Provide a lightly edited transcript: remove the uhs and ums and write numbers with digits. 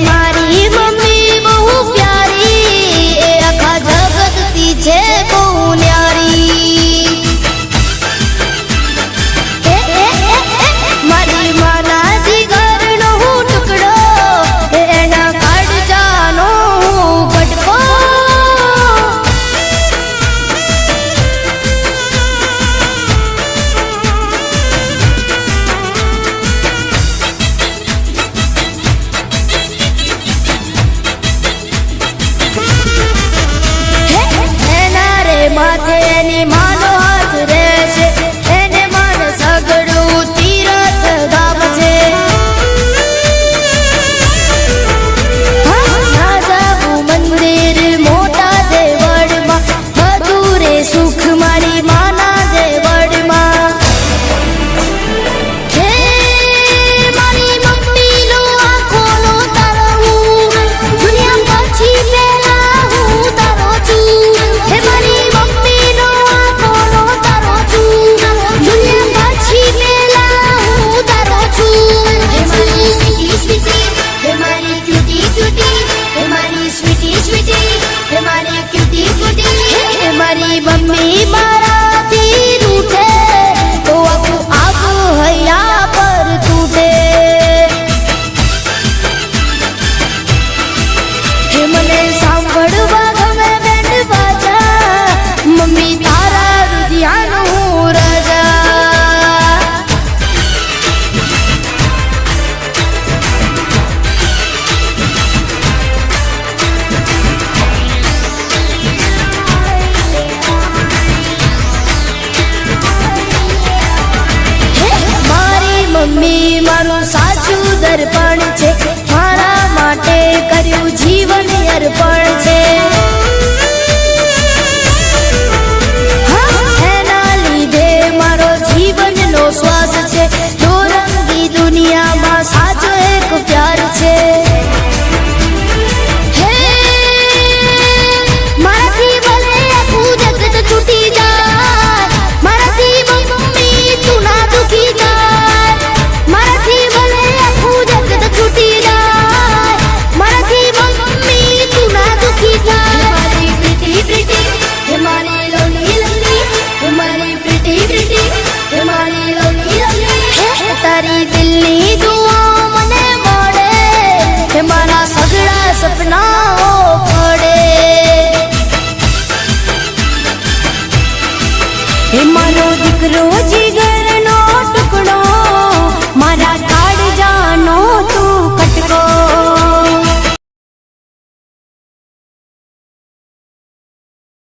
મારી મમ્મી બહુ પ્યારી, એ આખા જગતથી છે બહુ ન્યારી. મારી માના જીગરનો હું ટુકડો, એના કાળજાનો હું બટકો. માથે એની માનો હાથ રહેશે, એને માન સગડું તીરથ ગામ છે. ના જાવું મંદિર મોટા દેવળમાં, બધું રે સુખ મારી માના દેવળમાં. હે મારી મમ્મીનો આંખોનો તારો હું, દુનિયા પછી પહેલા હું તારો છું. હે મારી મારી મમ્મી મારાથી રૂઠે તો આખું આખું હૈયા પર તૂટે. હે મને સાંભળવા ગમે બેન્ડ બાજા, મમ્મી તારા રુધિયાનું હું રાજા. મમ્મી મારું સાચું દર્પણ છે, મારા માટે કર્યું જીવન અર્પણ છે.